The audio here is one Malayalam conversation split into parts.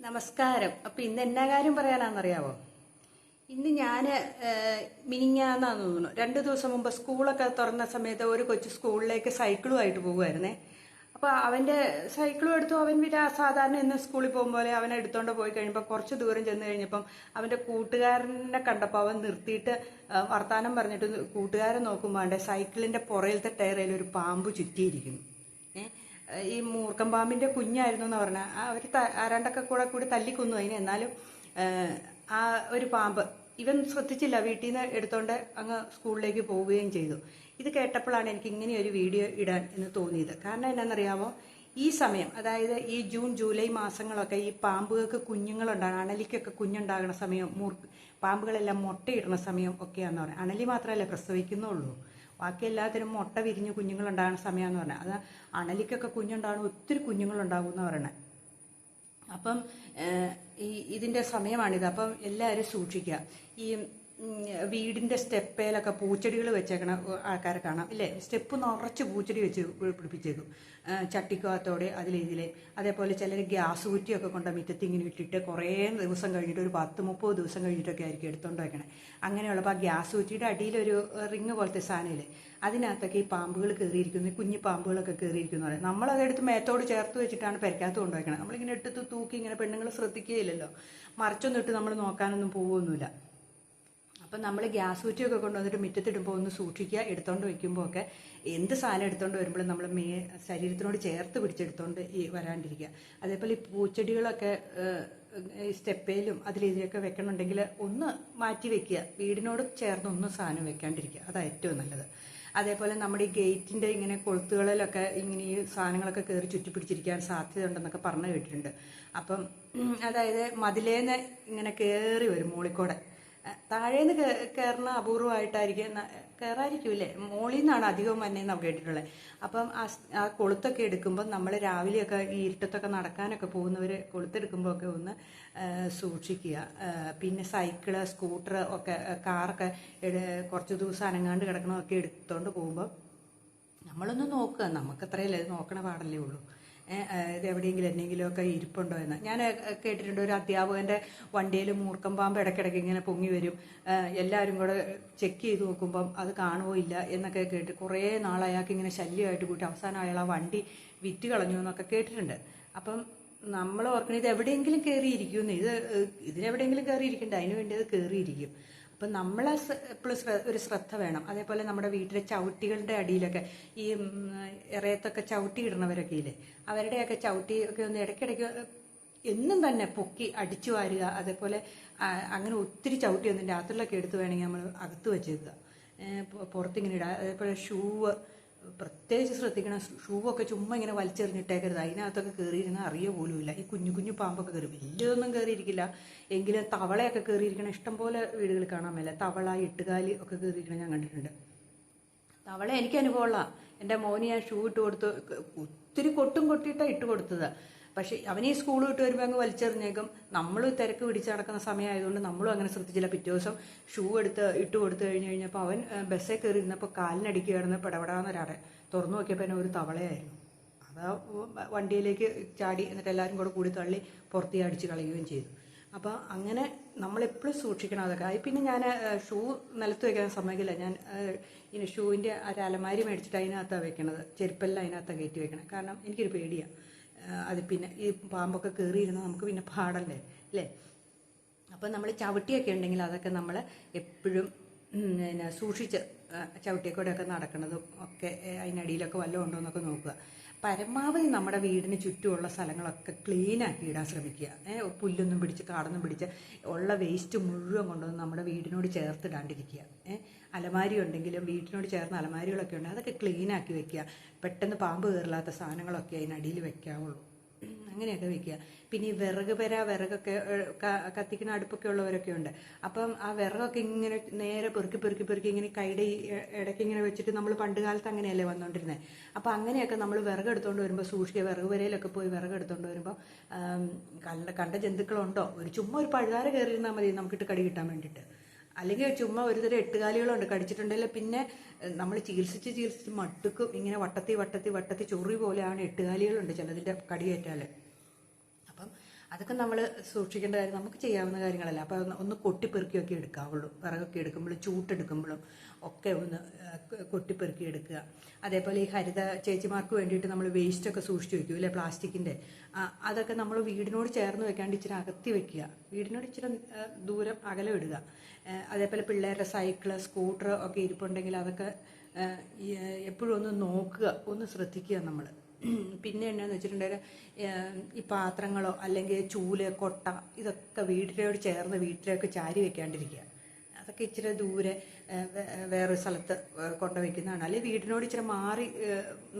നമസ്കാരം. അപ്പം ഇന്ന് എന്നാ കാര്യം പറയാനാണെന്നറിയാവോ? ഇന്ന് ഞാൻ മിനിങ്ങാന്നാന്ന് തോന്നുന്നു 2 ദിവസം മുമ്പ് സ്കൂളൊക്കെ തുറന്ന സമയത്ത് ഒരു കൊച്ചു സ്കൂളിലേക്ക് സൈക്കിളുമായിട്ട് പോകുമായിരുന്നേ. അപ്പോൾ അവൻ്റെ സൈക്കിളും എടുത്തു. അവൻ പിന്നെ സാധാരണ ഇന്ന് സ്കൂളിൽ പോകുമ്പോൾ അവനെ എടുത്തോണ്ട് പോയി കഴിയുമ്പോൾ കുറച്ച് ദൂരം ചെന്ന് കഴിഞ്ഞപ്പം അവൻ്റെ കൂട്ടുകാരനെ കണ്ടപ്പോൾ അവൻ നിർത്തിയിട്ട് വർത്താനം പറഞ്ഞിട്ട് കൂട്ടുകാരൻ നോക്കുമ്പോൾ അവൻ്റെ സൈക്കിളിൻ്റെ പുറയിലത്തെ ടയറിൽ ഒരു പാമ്പ് ചുറ്റിയിരിക്കുന്നു. ഈ മൂർക്കം പാമ്പിന്റെ കുഞ്ഞായിരുന്നു എന്ന് പറഞ്ഞാൽ അവർ ആരാണ്ടൊക്കെ കൂടി തല്ലിക്കൊന്നു അതിന്. എന്നാലും ആ ഒരു പാമ്പ് ഇവൻ ശ്രദ്ധിച്ചില്ല, വീട്ടിൽ നിന്ന് എടുത്തോണ്ട് അങ്ങ് സ്കൂളിലേക്ക് പോവുകയും ചെയ്തു. ഇത് കേട്ടപ്പോഴാണ് എനിക്ക് ഇങ്ങനെ ഒരു വീഡിയോ ഇടാൻ എന്ന് തോന്നിയത്. കാരണം എന്നാണെന്നറിയാമോ, ഈ സമയം, അതായത് ഈ ജൂൺ ജൂലൈ മാസങ്ങളൊക്കെ ഈ പാമ്പുകൾക്ക് കുഞ്ഞുങ്ങളുണ്ടാകും, അണലിക്കൊക്കെ കുഞ്ഞുണ്ടാകുന്ന സമയം, പാമ്പുകളെല്ലാം മുട്ടയിടുന്ന സമയം ഒക്കെയാണെന്ന് പറയാം. അണലി മാത്രമല്ല പ്രസവിക്കുന്നുള്ളൂ, ബാക്കി എല്ലാത്തിനും മുട്ട വിരിഞ്ഞ് കുഞ്ഞുങ്ങളുണ്ടാകുന്ന സമയമെന്ന് പറഞ്ഞാൽ. അത് അണലിക്കൊക്കെ കുഞ്ഞുണ്ടാകുന്ന ഒത്തിരി കുഞ്ഞുങ്ങളുണ്ടാകും എന്ന് പറയണേ. അപ്പം ഇതിൻ്റെ സമയമാണിത്. അപ്പം എല്ലാവരും സൂക്ഷിക്കുക. ഈ വീടിൻ്റെ സ്റ്റെപ്പേലൊക്കെ പൂച്ചെടികൾ വെച്ചേക്കണ ആൾക്കാരെ കാണാം ഇല്ലേ? സ്റ്റെപ്പ് നിറച്ച് പൂച്ചെടി വെച്ച് പിടിപ്പിച്ചേക്കും, ചട്ടിക്കകത്തോടെ അതിലിതിലെ. അതേപോലെ ചിലർ ഗ്യാസ് കുറ്റിയൊക്കെ കൊണ്ട് മുറ്റത്ത് ഇങ്ങനെ ഇട്ടിട്ട് കുറേ ദിവസം കഴിഞ്ഞിട്ട്, ഒരു 10-30 ദിവസം കഴിഞ്ഞിട്ടൊക്കെ ആയിരിക്കും എടുത്തോണ്ട് വയ്ക്കണേ. അങ്ങനെയുള്ളപ്പോൾ ആ ഗ്യാസ് കുറ്റിയുടെ അടിയിലൊരു റിങ് പോലത്തെ സാധനമില്ലേ, അതിനകത്തൊക്കെ ഈ പാമ്പുകൾ കയറിയിരിക്കുന്നു, കുഞ്ഞു പാമ്പുകളൊക്കെ കയറിയിരിക്കുന്നു പറയും. നമ്മളതെടുത്ത് മേത്തോട് ചേർത്ത് വെച്ചിട്ടാണ് പെരക്കകത്ത് കൊണ്ടുവയ്ക്കണം. നമ്മളിങ്ങനെ എടുത്ത് തൂക്കി ഇങ്ങനെ പെണ്ണുങ്ങൾ ശ്രദ്ധിക്കുകയില്ലല്ലോ, മറിച്ചൊന്നും ഇട്ട് നമ്മൾ നോക്കാനൊന്നും പോവുമൊന്നുമില്ല. അപ്പം നമ്മൾ ഗ്യാസ് കുറ്റിയൊക്കെ കൊണ്ടുവന്നിട്ട് മുറ്റത്തിടുമ്പോൾ ഒന്ന് സൂക്ഷിക്കുക. എടുത്തോണ്ട് വയ്ക്കുമ്പോൾ ഒക്കെ എന്ത് സാധനം എടുത്തോണ്ട് വരുമ്പോഴും നമ്മൾ ശരീരത്തിനോട് ചേർത്ത് പിടിച്ചെടുത്തോണ്ട് വരാണ്ടിരിക്കുക. അതേപോലെ ഈ പൂച്ചെടികളൊക്കെ സ്റ്റെപ്പയിലും അതിലിതിലൊക്കെ വെക്കണമെന്നുണ്ടെങ്കിൽ ഒന്ന് മാറ്റി വെക്കുക, വീടിനോട് ചേർന്ന് ഒന്നും സാധനം വെക്കാണ്ടിരിക്കുക, അതാണ് ഏറ്റവും നല്ലത്. അതേപോലെ നമ്മുടെ ഈ ഗേറ്റിൻ്റെ ഇങ്ങനെ കൊളുത്തുകളിലൊക്കെ ഇങ്ങനെ ഈ സാധനങ്ങളൊക്കെ കയറി ചുറ്റിപ്പിടിച്ചിരിക്കാൻ സാധ്യത ഉണ്ടെന്നൊക്കെ പറഞ്ഞു കേട്ടിട്ടുണ്ട്. അപ്പം അതായത് മതിലേന്ന് ഇങ്ങനെ കയറി വരും മുകളിൽക്കൂടെ, താഴേന്ന് കയറുന്ന അപൂർവമായിട്ടായിരിക്കും, കയറായിരിക്കും മോളിൽ നിന്നാണ് അധികം വന്നേന്ന് കേട്ടിട്ടുള്ളത്. അപ്പം ആ കൊളുത്തൊക്കെ എടുക്കുമ്പോൾ നമ്മൾ രാവിലെയൊക്കെ ഈ ഇരുട്ടത്തൊക്കെ നടക്കാനൊക്കെ പോകുന്നവർ കൊളുത്തെടുക്കുമ്പോൾ ഒക്കെ ഒന്ന് സൂക്ഷിക്കുക. പിന്നെ സൈക്കിള്, സ്കൂട്ടർ ഒക്കെ, കാറൊക്കെ കുറച്ച് ദിവസം അനങ്ങാണ്ട് കിടക്കണമൊക്കെ എടുത്തോണ്ട് പോകുമ്പോൾ നമ്മളൊന്ന് നോക്കുക. നമുക്കത്രയല്ലേ നോക്കണ പാടല്ലേ ഉള്ളൂ. ഇത് എവിടെയെങ്കിലും എന്തെങ്കിലുമൊക്കെ ഇരിപ്പുണ്ടോ എന്ന്. ഞാൻ കേട്ടിട്ടുണ്ട്, ഒരു അധ്യാപകൻ്റെ വണ്ടിയിൽ മൂർക്കം പാമ്പ് ഇടയ്ക്കിടയ്ക്ക് ഇങ്ങനെ പൊങ്ങി വരും, എല്ലാവരും കൂടെ ചെക്ക് ചെയ്ത് നോക്കുമ്പം അത് കാണുമോ ഇല്ല എന്നൊക്കെ കേട്ട് കുറേ നാൾ അയാൾക്ക് ഇങ്ങനെ ശല്യമായിട്ട് കൂട്ടി അവസാനം അയാൾ ആ വണ്ടി വിറ്റ് കളഞ്ഞു എന്നൊക്കെ കേട്ടിട്ടുണ്ട്. അപ്പം നമ്മൾ ഓർക്കണം, ഇത് എവിടെയെങ്കിലും കയറിയിരിക്കുമെന്ന്. ഇതിനെവിടെയെങ്കിലും കയറിയിരിക്കണ്ട, അതിന് വേണ്ടി അത് കയറിയിരിക്കും. അപ്പം നമ്മൾ എപ്പോഴും ഒരു ശ്രദ്ധ വേണം. അതേപോലെ നമ്മുടെ വീട്ടിലെ ചവിട്ടികളുടെ അടിയിലൊക്കെ ഈ ഇറയത്തൊക്കെ ചവിട്ടി ഇടുന്നവരൊക്കെ ഇല്ലേ, അവരുടെയൊക്കെ ചവിട്ടി ഒക്കെ ഒന്ന് ഇടയ്ക്കിടയ്ക്ക് എന്നും തന്നെ പൊക്കി അടിച്ചു വാരുക. അതേപോലെ അങ്ങനെ ഒത്തിരി ചവിട്ടി ഒന്നും രാത്രിയിലൊക്കെ എടുത്ത് വേണമെങ്കിൽ നമ്മൾ അകത്ത് വെച്ചേക്കുക, പുറത്തിങ്ങനെ ഇടുക. അതേപോലെ ഷൂവ് പ്രത്യേകിച്ച് ശ്രദ്ധിക്കണം. ഷൂവൊക്കെ ചുമ്മാ ഇങ്ങനെ വലിച്ചെറിഞ്ഞിട്ടേക്കരുത്, അതിനകത്തൊക്കെ കയറിയിരുന്നാൽ അറിയ പോലുമില്ല. ഈ കുഞ്ഞു കുഞ്ഞു പാമ്പൊക്കെ കയറി, വലിയതൊന്നും കയറിയിരിക്കില്ല എങ്കിലും തവളയൊക്കെ കയറിയിരിക്കണം ഇഷ്ടംപോലെ വീടുകളിൽ കാണാൻ മേല. തവള, എട്ടുകാലി ഒക്കെ കയറിയിരിക്കണം ഞാൻ കണ്ടിട്ടുണ്ട്. തവള എനിക്ക് അനുഭവമുള്ള, എൻ്റെ മോന് ഞാൻ ഷൂ ഇട്ട് കൊടുത്ത് ഒത്തിരി കൊട്ടും കൊട്ടിയിട്ടാണ് ഇട്ട് കൊടുത്തത്. പക്ഷേ അവൻ ഈ സ്കൂൾ വിട്ട് വരുമ്പോൾ അങ്ങ് വലിച്ചെറിഞ്ഞേക്കും. നമ്മൾ തിരക്ക് പിടിച്ച് നടക്കുന്ന സമയമായതുകൊണ്ട് നമ്മളും അങ്ങനെ ശ്രദ്ധിച്ചില്ല. പിറ്റേ ദിവസം ഷൂ ഇട്ട് കൊടുത്തു കഴിഞ്ഞപ്പോൾ അവൻ ബസ്സിൽ കയറി ഇരുന്നപ്പോൾ കാലിനടിക്ക് കിടന്ന് പെടപെടാന്നൊരാടെ തുറന്നു നോക്കിയപ്പോൾ തന്നെ ഒരു തവളയായിരുന്നു. അത് വണ്ടിയിലേക്ക് ചാടി, എന്നിട്ട് എല്ലാവരും കൂടി തള്ളി പുറത്ത് അടിച്ച് കളയുകയും ചെയ്തു. അപ്പോൾ അങ്ങനെ നമ്മളെപ്പോഴും സൂക്ഷിക്കണം അതൊക്കെ. പിന്നെ ഞാൻ ഷൂ നിലത്ത് വയ്ക്കാൻ സമ്മതിക്കില്ല. ഞാൻ ഇനി ഷൂവിൻ്റെ ഒരു അലമാരി മേടിച്ചിട്ട് അതിനകത്താണ് വെക്കണത്, ചെരുപ്പെല്ലാം അതിനകത്താണ് കയറ്റി വെക്കണം. കാരണം എനിക്കൊരു പേടിയാണ് അത്. പിന്നെ ഈ പാമ്പൊക്കെ കയറിയിരുന്നാൽ നമുക്ക് പിന്നെ പാടല്ലേ അല്ലേ. അപ്പം നമ്മൾ ചവിട്ടിയൊക്കെ ഉണ്ടെങ്കിൽ അതൊക്കെ നമ്മൾ എപ്പോഴും പിന്നെ സൂക്ഷിച്ച് ചവിട്ടിയെക്കൂടെയൊക്കെ നടക്കുന്നതും ഒക്കെ അതിനടിയിലൊക്കെ വല്ലതും ഉണ്ടോ എന്നൊക്കെ നോക്കുക. പരമാവധി നമ്മുടെ വീടിന് ചുറ്റുമുള്ള സ്ഥലങ്ങളൊക്കെ ക്ലീനാക്കി ഇടാൻ ശ്രമിക്കുക. പുല്ലൊന്നും പിടിച്ച് കാടൊന്നും പിടിച്ച് ഉള്ള വേസ്റ്റ് മുഴുവൻ കൊണ്ടുവന്ന് നമ്മുടെ വീടിനോട് ചേർത്തിടാണ്ടിരിക്കുക. അലമാരി ഉണ്ടെങ്കിലും വീട്ടിനോട് ചേർന്ന അലമാരികളൊക്കെ ഉണ്ട്, അതൊക്കെ ക്ലീനാക്കി വെക്കുക. പെട്ടെന്ന് പാമ്പ് കയറില്ലാത്ത സാധനങ്ങളൊക്കെ അതിനടിയിൽ വെക്കാവുള്ളൂ, അങ്ങനെയൊക്കെ വെക്കുക. പിന്നെ ഈ വിറകൊക്കെ കത്തിക്കുന്ന അടുപ്പൊക്കെ ഉള്ളവരൊക്കെ ഉണ്ട്. അപ്പം ആ വിറകൊക്കെ ഇങ്ങനെ നേരെ പെറുക്കി ഇങ്ങനെ കൈയുടെ ഇടയ്ക്ക് ഇങ്ങനെ വെച്ചിട്ട്, നമ്മൾ പണ്ട് കാലത്ത് അങ്ങനെയല്ലേ വന്നുകൊണ്ടിരുന്നത്. അപ്പം അങ്ങനെയൊക്കെ നമ്മൾ വിറകെടുത്തോണ്ട് വരുമ്പോൾ സൂക്ഷിക്കുക. വിറകുപരയിലൊക്കെ പോയി വിറകെടുത്തോണ്ട് വരുമ്പോൾ കണ്ട ജന്തുക്കളുണ്ടോ, ചുമ്മാ ഒരു പഴുതാര കയറിയിരുന്നാൽ മതി നമുക്കിട്ട് കടി കിട്ടാൻ വേണ്ടിയിട്ട്. അല്ലെങ്കിൽ ചുമ്മാ ഒരുതരം എട്ടുകാലികളുണ്ട്, കടിച്ചിട്ടുണ്ടെങ്കിൽ പിന്നെ നമ്മൾ ചികിത്സിച്ച് മട്ടുക്കും. ഇങ്ങനെ വട്ടത്തി ചൊറി പോലെയാണ് എട്ടുകാലികളുണ്ട് ചിലതിൻ്റെ കടിയേറ്റാൽ. അപ്പം അതൊക്കെ നമ്മൾ സൂക്ഷിക്കേണ്ട കാര്യം, നമുക്ക് ചെയ്യാവുന്ന കാര്യങ്ങളല്ല. അപ്പോൾ ഒന്ന് കൊട്ടിപ്പെറുക്കിയൊക്കെ എടുക്കാവുള്ളൂ. വിറകൊക്കെ എടുക്കുമ്പോഴും ചൂട്ടെടുക്കുമ്പോഴും ഒക്കെ ഒന്ന് കൊട്ടിപ്പെറുക്കി എടുക്കുക. അതേപോലെ ഈ ഹരിത ചേച്ചിമാർക്ക് വേണ്ടിയിട്ട് നമ്മൾ വേസ്റ്റൊക്കെ സൂക്ഷിച്ച് വെക്കും അല്ലേ, പ്ലാസ്റ്റിക്കിൻ്റെ. അതൊക്കെ നമ്മൾ വീടിനോട് ചേർന്ന് വെക്കാണ്ട് ഇച്ചിരി അകത്തി വെക്കുക, വീടിനോട് ഇച്ചിരി ദൂരം അകലെ ഇടുക. അതേപോലെ പിള്ളേരുടെ സൈക്കിള് സ്കൂട്ടർ ഒക്കെ ഇരിപ്പുണ്ടെങ്കിൽ അതൊക്കെ എപ്പോഴും ഒന്ന് നോക്കുക, ഒന്ന് ശ്രദ്ധിക്കുക നമ്മൾ. പിന്നെ എന്നാന്ന് വെച്ചിട്ടുണ്ടെങ്കിൽ ഈ പാത്രങ്ങളോ അല്ലെങ്കിൽ ചൂല് കൊട്ട ഇതൊക്കെ വീട്ടിലോട് ചേർന്ന് വീട്ടിലേക്ക് ചാരി വെക്കാണ്ടിരിക്കുക. അതൊക്കെ ഇച്ചിരി ദൂരെ വേറൊരു സ്ഥലത്ത് കൊണ്ടുവയ്ക്കുന്നതാണ്. അല്ലെങ്കിൽ വീടിനോട് ഇച്ചിരി മാറി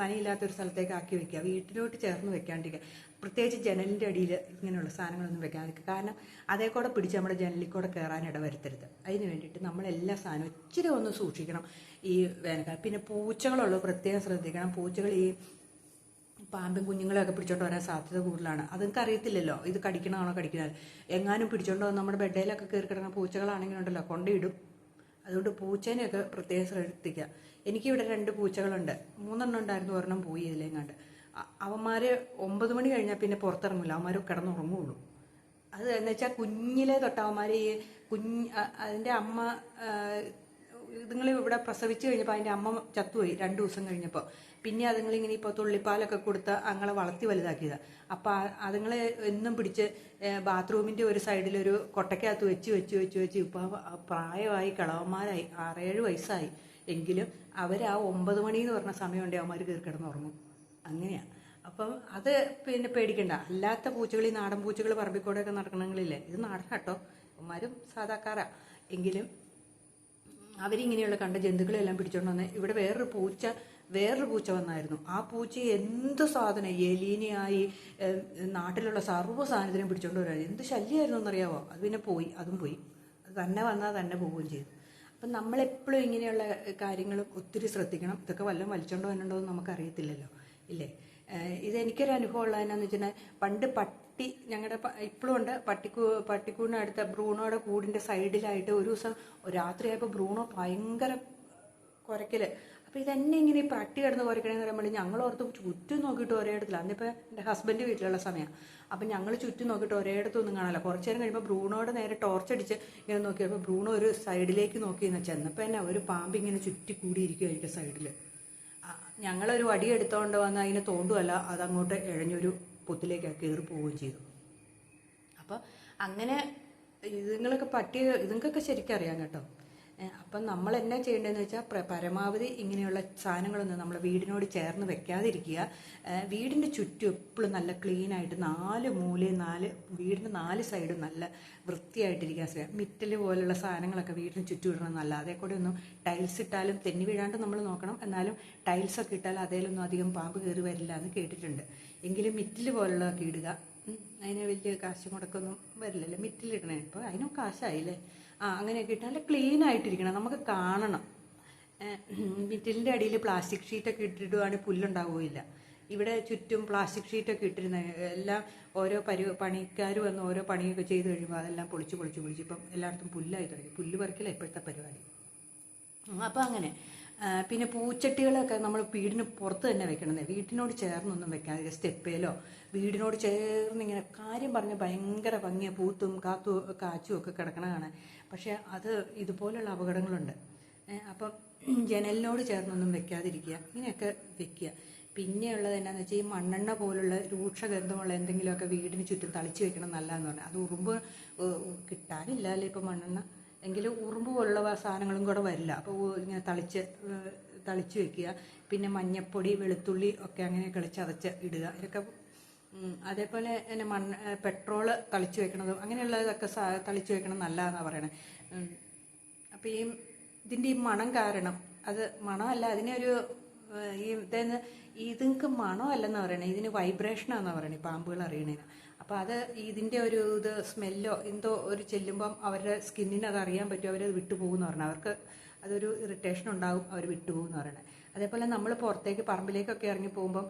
നനയില്ലാത്തൊരു സ്ഥലത്തേക്ക് ആക്കി വെക്കുക, വീട്ടിലോട്ട് ചേർന്ന് വെക്കാണ്ടിരിക്കുക. പ്രത്യേകിച്ച് ജനലിൻ്റെ അടിയിൽ ഇങ്ങനെയുള്ള സാധനങ്ങളൊന്നും വെക്കാതിരിക്കുക. കാരണം അതേ കൂടെ പിടിച്ച് നമ്മുടെ ജനലിൽ കൂടെ കയറാൻ ഇടവരുത്തരുത്. അതിന് വേണ്ടിയിട്ട് നമ്മളെല്ലാ സാധനവും ഇച്ചിരി ഒന്ന് സൂക്ഷിക്കണം ഈ വേനൽക്കാലം. പിന്നെ പൂച്ചകളുള്ളത് പ്രത്യേകം ശ്രദ്ധിക്കണം. പൂച്ചകൾ ഈ പാമ്പും കുഞ്ഞുങ്ങളെയൊക്കെ പിടിച്ചോണ്ട് വരാൻ സാധ്യത കൂടുതലാണ്. അതൊക്കെ അറിയത്തില്ലല്ലോ ഇത് കടിക്കണമാണോ കടിക്കുന്നത്. എങ്ങാനും പിടിച്ചോണ്ട് വന്ന് നമ്മുടെ ബെഡയിലൊക്കെ കയറി കിടക്കുന്ന പൂച്ചകളാണെങ്കിലുണ്ടല്ലോ കൊണ്ടിടും. അതുകൊണ്ട് പൂച്ചേനെയൊക്കെ പ്രത്യേകം ശ്രദ്ധിക്കുക. എനിക്കിവിടെ 2 പൂച്ചകളുണ്ട്. 3 ഉണ്ടായിരുന്നു, ഒരെണ്ണം പോയി ഇതിലെങ്ങാണ്ട്. അവന്മാർ 9 മണി കഴിഞ്ഞാൽ പിന്നെ പുറത്തിറങ്ങില്ല, അവന്മാർ കിടന്നുറങ്ങുള്ളൂ. അത് എന്ന് വെച്ചാൽ കുഞ്ഞിലെ തൊട്ട് അവന്മാർ ഈ അതിൻ്റെ അമ്മ ഇതുങ്ങൾ ഇവിടെ പ്രസവിച്ച് കഴിഞ്ഞപ്പോൾ അതിൻ്റെ അമ്മ ചത്തുപോയി 2 ദിവസം കഴിഞ്ഞപ്പോൾ. പിന്നെ അതുങ്ങളിങ്ങനെ ഇപ്പോൾ തുള്ളിപ്പാലൊക്കെ കൊടുത്ത് അങ്ങളെ വളർത്തി വലുതാക്കിയതാണ്. അപ്പോൾ അതുങ്ങളെ എന്നും പിടിച്ച് ബാത്റൂമിൻ്റെ ഒരു സൈഡിലൊരു കൊട്ടയ്ക്കകത്ത് വെച്ച് ഇപ്പോൾ പ്രായമായി കിളവന്മാരായി 6-7 വയസ്സായി. എങ്കിലും അവർ ആ 9 മണി എന്ന് പറഞ്ഞ സമയമുണ്ട് അവന്മാർ കയറി കിടന്നുറങ്ങും. അങ്ങനെയാണ്. അപ്പം അത് പിന്നെ പേടിക്കണ്ട. അല്ലാത്ത പൂച്ചകൾ, ഈ നാടൻ പൂച്ചകൾ പറമ്പിക്കൂടെയൊക്കെ നടക്കണമെങ്കിലില്ലേ, ഇത് നാടൻ കേട്ടോ, അവന്മാരും സാധാക്കാരാ. എങ്കിലും അവരിങ്ങനെയുള്ള കണ്ട ജന്തുക്കളെല്ലാം പിടിച്ചോണ്ട് വന്ന് ഇവിടെ വേറൊരു പൂച്ച വന്നായിരുന്നു. ആ പൂച്ച എന്ത് സാധനം എലീനയായി നാട്ടിലുള്ള സർവ്വ സാധനത്തിനും പിടിച്ചോണ്ട് വരാം. എന്ത് ശല്യമായിരുന്നു എന്നറിയാവോ. അത് പിന്നെ അതും പോയി. അത് തന്നെ വന്നാൽ തന്നെ പോവുകയും ചെയ്തു. അപ്പം നമ്മളെപ്പോഴും ഇങ്ങനെയുള്ള കാര്യങ്ങളും ഒത്തിരി ശ്രദ്ധിക്കണം. ഇതൊക്കെ വല്ലതും വലിച്ചോണ്ടോ എന്നുണ്ടോ എന്ന് നമുക്കറിയത്തില്ലല്ലോ ഇല്ലേ. ഇതെനിക്കൊരു അനുഭവം ഉള്ളതെന്നു വെച്ചാൽ പണ്ട് ഞങ്ങളുടെ ഇപ്പോഴും ഉണ്ട്, പട്ടിക്കൂടിനടുത്ത ബ്രൂണോയുടെ കൂടിൻ്റെ സൈഡിലായിട്ട് ഒരു ദിവസം രാത്രിയായപ്പോൾ ബ്രൂണോ ഭയങ്കര കുരയ്ക്കൽ. അപ്പോൾ ഇതെന്നെ ഇങ്ങനെ ഈ പട്ടി കിടന്ന് കുരയ്ക്കണമെന്ന് പറയുമ്പോൾ ഞങ്ങൾ ഓർത്ത് ചുറ്റും നോക്കിയിട്ട് ഒരേയിടത്തില്ല. അന്നിപ്പോൾ എൻ്റെ ഹസ്ബൻഡ് വീട്ടിലുള്ള സമയമാണ്. അപ്പം ഞങ്ങൾ ചുറ്റും നോക്കിയിട്ട് ഒരേയിടത്തൊന്നും കാണാനില്ല. കുറച്ച് നേരം കഴിയുമ്പോൾ ബ്രൂണോയുടെ നേരെ ടോർച്ചടിച്ച് ഇങ്ങനെ നോക്കിയപ്പോൾ ബ്രൂണോ ഒരു സൈഡിലേക്ക് നോക്കിയെന്ന് ചെന്നപ്പോൾ തന്നെ ഒരു പാമ്പ് ഇങ്ങനെ ചുറ്റി കൂടിയിരിക്കും അതിൻ്റെ സൈഡിൽ. ഞങ്ങളൊരു വടി എടുത്തുകൊണ്ട് വന്ന് അതിനെ തോണ്ടുമല്ല, അതങ്ങോട്ട് ഇഴഞ്ഞൊരു പൊത്തിലേക്ക് കയറി പോവുകയും ചെയ്തു. അപ്പോൾ അങ്ങനെ ഇതുങ്ങൾക്കൊക്കെ ശരിക്കും അറിയാം കേട്ടോ. അപ്പം നമ്മൾ എന്നാ ചെയ്യേണ്ടതെന്ന് വെച്ചാൽ പരമാവധി ഇങ്ങനെയുള്ള സാധനങ്ങളൊന്നും നമ്മൾ വീടിനോട് ചേർന്ന് വെക്കാതിരിക്കുക. വീടിൻ്റെ ചുറ്റും എപ്പോഴും നല്ല ക്ലീനായിട്ട് 4 മൂലയും വീടിൻ്റെ 4 സൈഡും നല്ല വൃത്തിയായിട്ടിരിക്കാൻ ശ്രമിക്കുക. മിറ്റൽ പോലുള്ള സാധനങ്ങളൊക്കെ വീടിന് ചുറ്റും ഇടണം. നല്ല അതേ കൂടെ ഒന്നും ടൈൽസ് ഇട്ടാലും തെന്നി വീഴാണ്ട് നമ്മൾ നോക്കണം. എന്നാലും ടൈൽസൊക്കെ ഇട്ടാൽ അതിലൊന്നും അധികം പാമ്പ് കയറി വരില്ല എന്ന് കേട്ടിട്ടുണ്ട്. എങ്കിലും മിറ്റിൽ പോലുള്ളതൊക്കെ ഇടുക. അതിന് വലിയ കാശ് മുടക്കൊന്നും വരില്ലല്ലോ മിറ്റിലിടണേ. ഇപ്പോൾ അതിനും കാശായില്ലേ. അങ്ങനെയൊക്കെ ഇട്ട് നല്ല ക്ലീൻ ആയിട്ടിരിക്കണം, നമുക്ക് കാണണം. മിറ്റിലിൻ്റെ അടിയിൽ പ്ലാസ്റ്റിക് ഷീറ്റൊക്കെ ഇട്ടിടുവാണെങ്കിൽ പുല്ലുണ്ടാവുകയില്ല. ഇവിടെ ചുറ്റും പ്ലാസ്റ്റിക് ഷീറ്റൊക്കെ ഇട്ടിരുന്ന എല്ലാം ഓരോ പണിക്കാർ വന്ന് ഓരോ പണിയൊക്കെ ചെയ്ത് കഴിയുമ്പോൾ അതെല്ലാം പൊളിച്ച് ഇപ്പം എല്ലായിടത്തും പുല്ലായി തുടങ്ങി. പുല്ല് പറിക്കല ഇപ്പോഴത്തെ പരിപാടി. അപ്പോൾ അങ്ങനെ പിന്നെ പൂച്ചട്ടികളൊക്കെ നമ്മൾ വീടിന് പുറത്ത് തന്നെ വെക്കണമെന്നേ, വീട്ടിനോട് ചേർന്നൊന്നും വെക്കാതെ സ്റ്റെപ്പേലോ വീടിനോട് ചേർന്ന് ഇങ്ങനെ കാര്യം പറഞ്ഞ് ഭയങ്കര ഭംഗിയാണ് പൂത്തും കാച്ചും ഒക്കെ കിടക്കണ കാണാൻ. പക്ഷേ അത് ഇതുപോലുള്ള അപകടങ്ങളുണ്ട്. അപ്പം ജനലിനോട് ചേർന്നൊന്നും വെക്കാതിരിക്കുക, ഇങ്ങനെയൊക്കെ വെക്കുക. പിന്നെയുള്ളത് എന്നാന്ന് വെച്ചാൽ ഈ മണ്ണെണ്ണ പോലുള്ള രൂക്ഷഗന്ധമുള്ള എന്തെങ്കിലുമൊക്കെ വീടിന് ചുറ്റും തളിച്ച് വെക്കണം നല്ലതെന്ന് പറഞ്ഞാൽ. അത് ഉറുമ്പ് കിട്ടാനില്ല അല്ലേ ഇപ്പം മണ്ണെണ്ണ, എങ്കിലും ഉറുമ്പ് പോലുള്ള സാധനങ്ങളും കൂടെ വരില്ല. അപ്പോൾ ഇങ്ങനെ തളിച്ച് വെക്കുക. പിന്നെ മഞ്ഞപ്പൊടി വെളുത്തുള്ളി ഒക്കെ അങ്ങനെ ചതച്ച് ഇടുക. ഇതൊക്കെ അതേപോലെ തന്നെ പെട്രോള് തളിച്ച് വെക്കണതും അങ്ങനെയുള്ളതൊക്കെ തളിച്ച് വെക്കണം നല്ലതെന്നാണ് പറയണത്. അപ്പോൾ ഇതിൻ്റെ ഈ മണം കാരണം, അത് മണമല്ല, അതിനൊരു ഇതുങ്ങൾക്ക് മണമല്ലെന്നാണ് പറയണത്, ഇതിന് വൈബ്രേഷനാണെന്നാണ് പറയണത് പാമ്പുകൾ അറിയണേന്. അപ്പോൾ അത് ഇതിൻ്റെ ഒരു സ്മെല്ലോ എന്തോ ഒരു ചെല്ലുമ്പം അവരുടെ സ്കിന്നിന് അത് അറിയാൻ പറ്റും, അവരത് വിട്ടുപോകുമെന്ന് പറഞ്ഞാൽ അവർക്ക് അതൊരു ഇറിറ്റേഷൻ ഉണ്ടാകും, അവർ വിട്ടുപോകുമെന്ന് പറയണത്. അതേപോലെ നമ്മൾ പുറത്തേക്ക് പറമ്പിലേക്കൊക്കെ ഇറങ്ങി പോകുമ്പം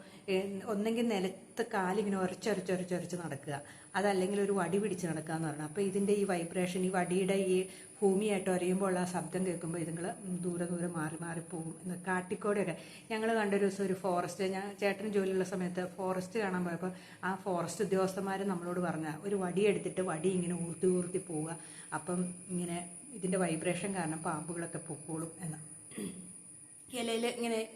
ഒന്നെങ്കിൽ നിലത്ത് കാലിങ്ങനെ ഉരച്ചൊരച്ചൊരച്ചൊരച്ച് നടക്കുക, അതല്ലെങ്കിൽ ഒരു വടി പിടിച്ച് നടക്കുക എന്ന് പറഞ്ഞാൽ, അപ്പോൾ ഇതിൻ്റെ ഈ വൈബ്രേഷൻ, ഈ വടിയുടെ ഈ ഭൂമിയായിട്ട് ഒരയുമ്പോൾ ആ ശബ്ദം കേൾക്കുമ്പോൾ ഇതുങ്ങൾ ദൂരെ ദൂരെ മാറി മാറി പോകും എന്ന്. കാട്ടിക്കോടെയൊക്കെ ഞങ്ങൾ കണ്ടൊരു ദിവസം ഒരു ഫോറസ്റ്റ്, ഞാൻ ചേട്ടന് ജോലിയുള്ള സമയത്ത് ഫോറസ്റ്റ് കാണാൻ പോയപ്പോൾ ആ ഫോറസ്റ്റ് ഉദ്യോഗസ്ഥന്മാർ നമ്മളോട് പറഞ്ഞ ഒരു വടി എടുത്തിട്ട് വടി ഇങ്ങനെ ഊർത്തി ഊർത്തി പോവുക, അപ്പം ഇങ്ങനെ ഇതിൻ്റെ വൈബ്രേഷൻ കാരണം പാമ്പുകളൊക്കെ പൊക്കോളും എന്ന്.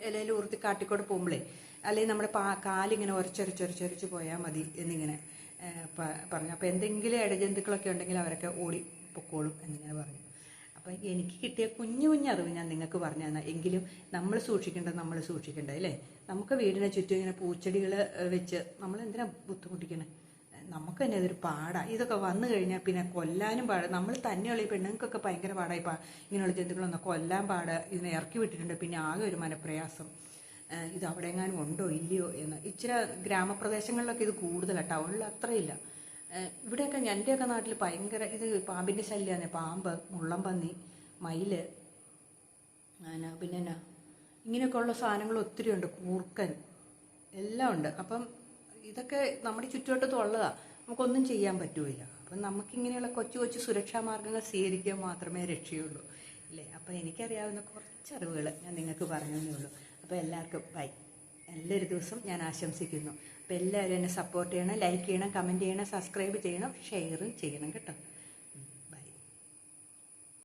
ഇലയിൽ ഊർത്തി കാട്ടിക്കോട് പോകുമ്പോഴേ, അല്ലെങ്കിൽ നമ്മുടെ കാലിങ്ങനെ ഉരച്ചൊരച്ചൊരച്ചൊരച്ച് പോയാൽ മതി എന്നിങ്ങനെ പറഞ്ഞു. അപ്പോൾ എന്തെങ്കിലും ഇടജന്തുക്കളൊക്കെ ഉണ്ടെങ്കിൽ അവരൊക്കെ ഓടി പൊക്കോളും എന്നിങ്ങനെ പറഞ്ഞു. അപ്പം എനിക്ക് കിട്ടിയ കുഞ്ഞു അറിവ് ഞാൻ നിങ്ങൾക്ക് പറഞ്ഞു തന്നാൽ, എങ്കിലും നമ്മൾ സൂക്ഷിക്കേണ്ടത് അല്ലേ. നമുക്ക് വീടിനെ ചുറ്റും ഇങ്ങനെ പൂച്ചെടികൾ വെച്ച് നമ്മൾ എന്തിനാ ബുദ്ധിമുട്ടിക്കണേ? നമുക്ക് തന്നെ ഇതൊരു പാടാണ്. ഇതൊക്കെ വന്നു കഴിഞ്ഞാൽ പിന്നെ കൊല്ലാനും പാട്. നമ്മൾ തന്നെയുള്ള ഈ പെണ്ണുങ്ങൾക്കൊക്കെ ഭയങ്കര പാടായി ഇങ്ങനെയുള്ള ജന്തുക്കളൊന്നും കൊല്ലാൻ പാട്. ഇതിനെ ഇറക്കി വിട്ടിട്ടുണ്ട്, പിന്നെ ആകെ ഒരു മനപ്രയാസം. ഇത് അവിടെ എങ്ങാനും ഉണ്ടോ ഇല്ലയോ എന്ന്. ഇച്ചിരി ഗ്രാമപ്രദേശങ്ങളിലൊക്കെ ഇത് കൂടുതലാണ്, ടൗണിൽ അത്രയില്ല. ഇവിടെയൊക്കെ എൻ്റെയൊക്കെ നാട്ടിൽ ഭയങ്കര ഇത് പാമ്പിൻ്റെ ശല്യമാണ്. പാമ്പ്, മുള്ളംപന്നി, മയില്, പിന്നെ എന്നാ ഇങ്ങനെയൊക്കെയുള്ള സാധനങ്ങൾ ഒത്തിരി ഉണ്ട്, കൂർക്കൻ എല്ലാം ഉണ്ട്. അപ്പം ഇതൊക്കെ നമ്മുടെ ചുറ്റുവട്ടത്തും ഉള്ളതാണ്, നമുക്കൊന്നും ചെയ്യാൻ പറ്റുമില്ല. അപ്പം നമുക്കിങ്ങനെയുള്ള കൊച്ചു കൊച്ചു സുരക്ഷാ മാർഗ്ഗങ്ങൾ സ്വീകരിക്കുക മാത്രമേ രക്ഷയുള്ളൂ അല്ലേ. അപ്പോൾ എനിക്കറിയാവുന്ന കുറച്ചറിവുകൾ ഞാൻ നിങ്ങൾക്ക് പറഞ്ഞു തന്നേ ഉള്ളൂ. അപ്പോൾ എല്ലാവർക്കും ബൈ, നല്ലൊരു ദിവസം ഞാൻ ആശംസിക്കുന്നു. അപ്പോൾ എല്ലാവരും എന്നെ സപ്പോർട്ട് ചെയ്യണം, ലൈക്ക് ചെയ്യണം, കമൻറ്റ് ചെയ്യണം, സബ്സ്ക്രൈബ് ചെയ്യണം, ഷെയറും ചെയ്യണം കേട്ടോ.